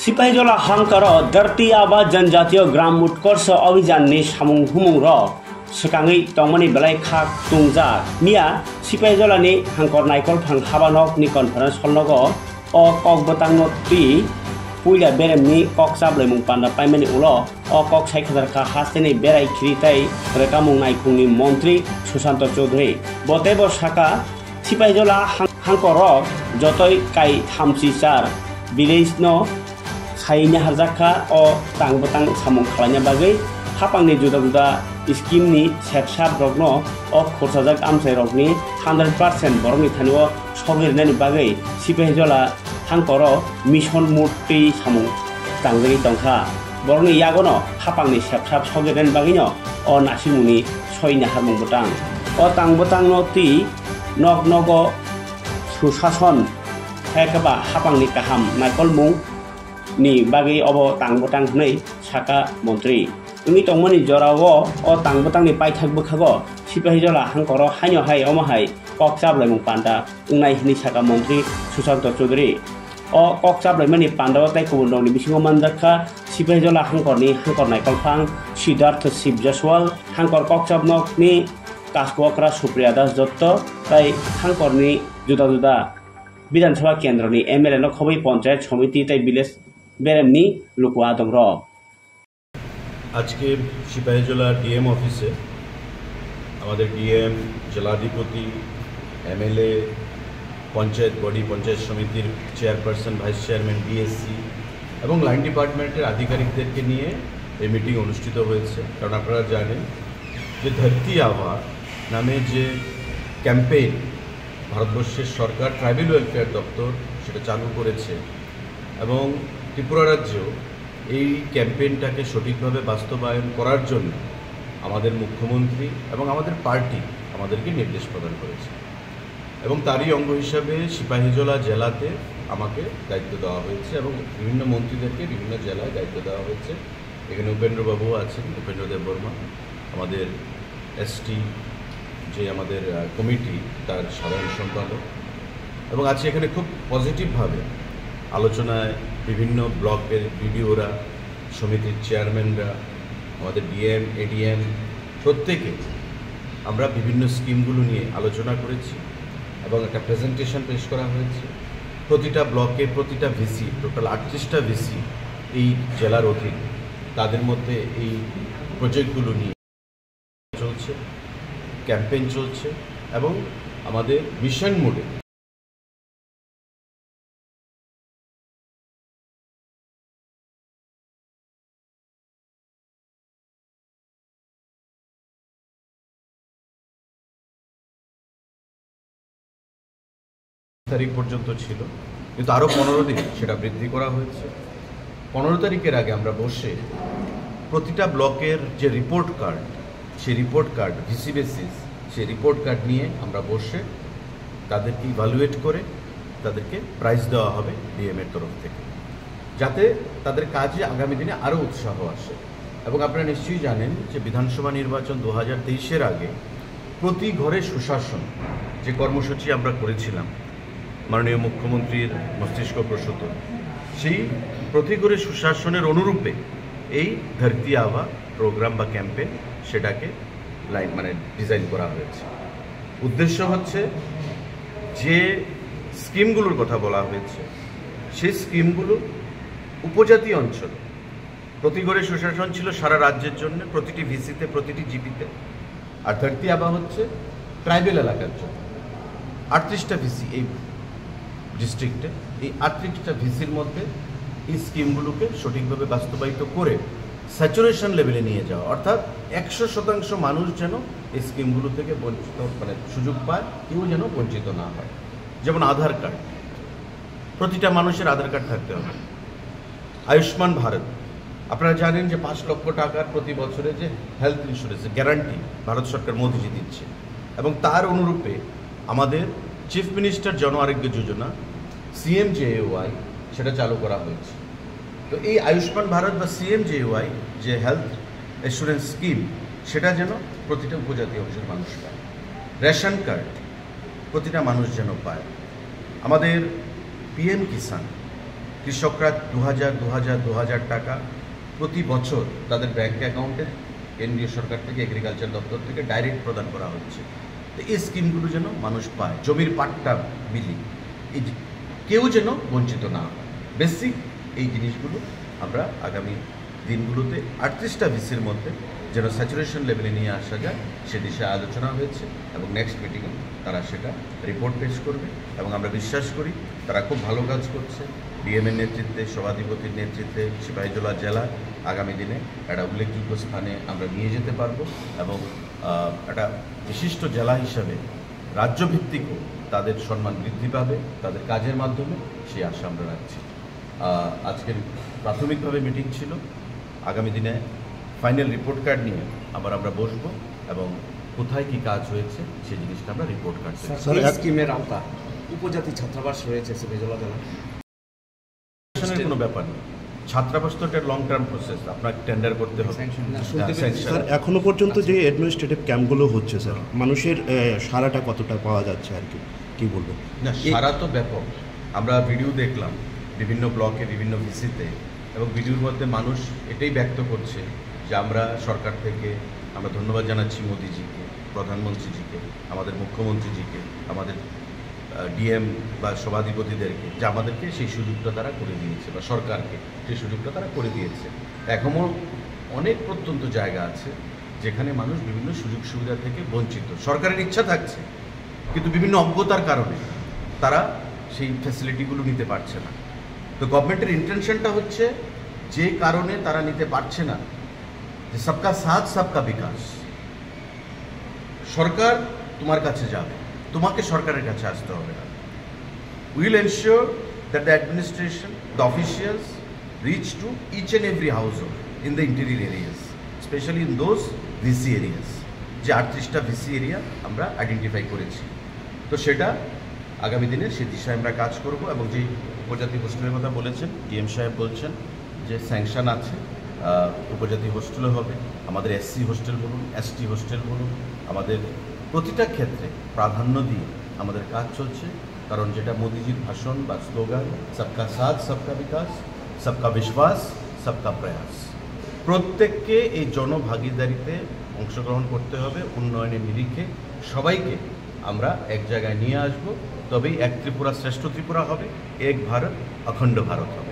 सिपाहीजला हांकर धरती आबा जनजातीय ग्राम उत्कर्ष अभियान नि सामुं हुमुं र सिकाङै तमनि बेलाय खाक तुंजा निया सिपाहीजला नि हांकर नायकल फां हाबानक नि कन्फारेन्स हलनग अ कक बतांग ति पुइला बेरेमनि कक साबलै मुं पान्दा पाइमानि उल अ कक साइखादारखा हास्तेनि बेराय खिरिताय रेकामुं नायखुंनि मन्त्री सुशांत चौधरी बतेब साका सिपाहीजला हांकर जतय काई थामसि चार विलेज न साइनि हारजाखा अ तांबतां सामुं खालायना बागै हापांनि जुदा जुदा स्किमनि सेबसाब रगन अ खरसाजाक आमसाय रगनि 100% बरनि थानिव सगिरनायनि बागै सिपाहीजला हांकर मिशन मूर्ति सामुं तांगै दंखा बरनि यागन हापांनि सेबसाब सगिरनायनि बागैनो अ नासिमुनि सयनि हारमुं बतां अ तांबतां न ति नग नग सुशासन हेकबा हापांनि काहाम नायकल मुं नि बागै अब तांबतां नै साका मन्त्री उनि तंमनि जराव अ तांबतांनि पाइथाक बखागो सिपाहीजला हांकर हाइनो हाय अमहाय कक चाबलाय मुं पान्दा उंनाय हिनि साका मन्त्री सुशांत चौधरी अ कक चाबलाय मानि पान्दाव ताइ कुबुल दंनि बिसिङाव मानजाखा सिपाहीजला हांकरनि हांकर नायकलफां सिद्धार्थ शिव जसवाल हांकर कक चाबनकनि कास्कवक्रा सुप्रिया दास दत्त ताइ हांकरनि जुदा जुदा विधानसभा केन्द्रनि एमएलए न खबै पंचायत समिति ताइ विलेज बेरेमनि लुकुआ दं र আজকে সিপাহীজলা ডিএম অফিসে আমাদের ডিএম জেলাধিপতি এমএলএ পঞ্চায়েত বডি পঞ্চায়েত সমিতির চেয়ারপারসন ভাইস চেয়ারম্যান ডিএসসি এবং লাইন ডিপার্টমেন্টের আধিকারিকদেরকে নিয়ে এই মিটিং অনুষ্ঠিত হয়েছে। কারণ আপনারা জানেন যে ধরতি আভা নামে যে ক্যাম্পেইন ভারতবর্ষের সরকার ট্রাইবাল ওয়েলফেয়ার দপ্তর সেটা চালু করেছে এবং ত্রিপুরা রাজ্য এই ক্যাম্পেইনটাকে সঠিকভাবে বাস্তবায়ন করার জন্য আমাদের মুখ্যমন্ত্রী এবং আমাদের পার্টি আমাদেরকে নির্দেশ প্রদান করেছে এবং তারই অঙ্গ হিসাবে সিপাহীজলা জেলাতে আমাকে দায়িত্ব দেওয়া হয়েছে এবং বিভিন্ন মন্ত্রীদেরকে বিভিন্ন জেলায় দায়িত্ব দেওয়া হয়েছে। এখানে উপেন্দ্রবাবু আছেন, উপেন্দ্র দেববর্মা আমাদের এসটি যে আমাদের কমিটি তার সাধারণ সম্পাদক এবং আছে এখানে খুব পজিটিভভাবে আলোচনায় বিভিন্ন ব্লকের বিডিওরা সমিতির চেয়ারম্যানরা আমাদের ডিএম এডিএম প্রত্যেকে আমরা বিভিন্ন স্কিমগুলো নিয়ে আলোচনা করেছি এবং একটা প্রেজেন্টেশন পেশ করা হয়েছে। প্রতিটা ব্লকে প্রতিটা ভিসি টোটাল 38টা ভিসি এই জেলার অধীনে তাদের মধ্যে এই প্রজেক্টগুলো নিয়ে চলছে, ক্যাম্পেইন চলছে এবং আমাদের মিশন মোডে তারিখ পর্যন্ত ছিল, কিন্তু আরও 15 দিন সেটা বৃদ্ধি করা হয়েছে। 15 তারিখের আগে আমরা বসে প্রতিটা ব্লকের যে রিপোর্ট কার্ড সেই রিপোর্ট কার্ড ভিসি বেসিস সেই রিপোর্ট কার্ড নিয়ে আমরা বসে তাদেরকে ইভ্যালুয়েট করে তাদেরকে প্রাইজ দেওয়া হবে ডিএমের তরফ থেকে, যাতে তাদের কাজে আগামী দিনে আরও উৎসাহ আসে। এবং আপনারা নিশ্চয়ই জানেন যে বিধানসভা নির্বাচন 2023-এর আগে প্রতি ঘরে সুশাসন যে কর্মসূচি আমরা করেছিলাম মাননীয় মুখ্যমন্ত্রীর মস্তিষ্ক প্রসূত, সেই প্রতি ঘরে সুশাসনের অনুরূপে এই ধরতি আভা প্রোগ্রাম বা ক্যাম্পেইন সেটাকে ডিজাইন করা হয়েছে। উদ্দেশ্য হচ্ছে যে স্কিমগুলোর কথা বলা হয়েছে সেই স্কিমগুলো উপজাতি অঞ্চল প্রতি ঘরে সুশাসন ছিল সারা রাজ্যের জন্য, প্রতিটি ভিসিতে প্রতিটি জিপিতে, আর ধরতি আভা হচ্ছে ট্রাইবেল এলাকার জন্য 38টা ভিসি এই ডিস্ট্রিক্টে। এই 38টা ভিসির মধ্যে এই স্কিমগুলোকে সঠিকভাবে বাস্তবায়িত করে স্যাচুরেশন লেভেলে নিয়ে যাওয়া, অর্থাৎ 100% মানুষ যেন এই স্কিমগুলো থেকে বঞ্চিত সুযোগ পায়, কেউ যেন বঞ্চিত না হয়। যেমন আধার কার্ড, প্রতিটা মানুষের আধার কার্ড থাকতে হবে। আয়ুষ্মান ভারত, আপনারা জানেন যে 5 লক্ষ টাকার প্রতি বছরে যে হেলথ ইন্স্যুরেন্সের গ্যারান্টি ভারত সরকার মোদিজি দিচ্ছে এবং তার অনুরূপে আমাদের চিফ মিনিস্টার জন আরোগ্য যোজনা CMJAY সেটা চালু করা হয়েছে। তো এই আয়ুষ্মান ভারত বা CMJAY যে হেলথ ইন্স্যুরেন্স স্কিম সেটা যেন প্রতিটা উপজাতি অংশের মানুষ পায়। রেশন কার্ড প্রতিটা মানুষ যেন পায়। আমাদের PM কিষাণ কৃষকরা 2000 টাকা প্রতি বছর তাদের ব্যাঙ্ক অ্যাকাউন্টে কেন্দ্রীয় সরকার থেকে এগ্রিকালচার দপ্তর থেকে ডাইরেক্ট প্রদান করা হচ্ছে। তো এই স্কিমগুলো যেন মানুষ পায়, জমির পাট্টা বিলি, এই কেউ যেন বঞ্চিত না হয়। বেসিক এই জিনিসগুলো আমরা আগামী দিনগুলোতে 38টা ভিসির মধ্যে যেন স্যাচুরেশন লেভেলে নিয়ে আসা যায় সে দিশায় আলোচনা হয়েছে এবং নেক্সট মিটিংয়ে তারা সেটা রিপোর্ট পেশ করবে এবং আমরা বিশ্বাস করি তারা খুব ভালো কাজ করছে। ডিএমের নেতৃত্বে, সভাধিপতির নেতৃত্বে সিপাহীজলা জেলা আগামী দিনে একটা উল্লেখযোগ্য স্থানে আমরা নিয়ে যেতে পারবো এবং একটা বিশিষ্ট জেলা হিসাবে রাজ্যভিত্তিকও তাদের সম্মান বৃদ্ধি পাবে তাদের কাজের মাধ্যমে, সেই আশা আমরা রাখছি। আজকের প্রাথমিকভাবে মিটিং ছিল, আগামী দিনে ফাইনাল রিপোর্ট কার্ড নিয়ে আবার আমরা বসবো এবং কোথায় কি কাজ হয়েছে সেই জিনিসটা আমরা রিপোর্ট কার্ড স্কিমের আওতা উপজাতি ছাত্রাবাস রয়েছে সিপাহীজলা জেলা কোনো ব্যাপার নেই। ছাত্রাবাস তো একটা লং টার্ম প্রসেস, আপনাকে টেন্ডার করতে হবে। স্যার এখনো পর্যন্ত যে অ্যাডমিনিস্ট্রেটিভ ক্যাম্পগুলো হচ্ছে স্যার, মানুষের সারাটা কতটা পাওয়া যাচ্ছে আর কি বলবেন? না, সারা তো ব্যাপক। আমরা ভিডিও দেখলাম বিভিন্ন ব্লকে, বিভিন্ন ভিসিতে, এবং ভিডিওর মধ্যে মানুষ এটাই ব্যক্ত করছে যে আমরা সরকার থেকে আমরা ধন্যবাদ জানাচ্ছি মোদিজিকে, প্রধানমন্ত্রীজিকে, আমাদের মুখ্যমন্ত্রীজিকে, আমাদের ডিএম বা সভাধিপতিদেরকে, যে আমাদেরকে সেই সুযোগটা তারা করে দিয়েছে বা সরকারকে সেই সুযোগটা তারা করে দিয়েছে। এখনও অনেক প্রত্যন্ত জায়গা আছে যেখানে মানুষ বিভিন্ন সুযোগ সুবিধা থেকে বঞ্চিত। সরকারের ইচ্ছা থাকছে কিন্তু বিভিন্ন অজ্ঞতার কারণে তারা সেই ফ্যাসিলিটিগুলো নিতে পারছে না। তো গভর্নমেন্টের ইন্টেনশনটা হচ্ছে যে কারণে তারা নিতে পারছে না, যে সবকা সাথ সবকা বিকাশ। সরকার তোমার কাছে যাবে, তোমাকে সরকারের কাছে আসতে হবে না। Will ensure that the administration, the officials reach to each and every household in the interior areas, specially in those VC areas. যে 38টা ভিসি এরিয়া আমরা আইডেন্টিফাই করেছি, তো সেটা আগামী দিনে সে দিশায় আমরা কাজ করব। এবং যে উপজাতি হোস্টেলের কথা বলেছেন, ডিএম সাহেব বলছেন যে স্যাংশন আছে, উপজাতি হোস্টেলও হবে, আমাদের এসসি হোস্টেল বলুন, এসটি হোস্টেল বলুন, আমাদের প্রতিটা ক্ষেত্রে প্রাধান্য দিয়ে আমাদের কাজ চলছে। কারণ যেটা মোদিজির ভাষণ বা স্লোগান, সবকা সাথ সবকা বিকাশ, সবকা বিশ্বাস সবকা প্রয়াস, প্রত্যেককে এই জনভাগিদারিতে অংশগ্রহণ করতে হবে। উন্নয়নের নিরিখে সবাইকে আমরা এক জায়গায় নিয়ে আসব, তবেই এক ত্রিপুরা শ্রেষ্ঠ ত্রিপুরা হবে, এক ভারত অখণ্ড ভারত হবে।